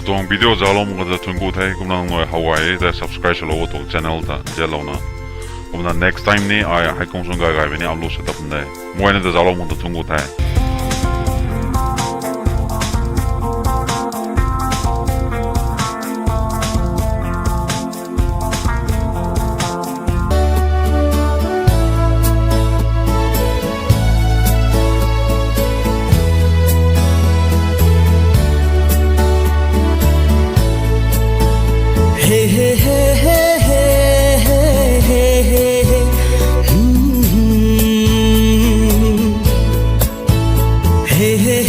tong video zalo mo da tungku thai kumna ngoi hawaii da subscribe lo to channel da jelo na kumna next time ni ai hai kong song ga ga ni upload setup ne mo ne da zalo mo da tungku thai Hey hey hey hey hey hey hey hey hey hey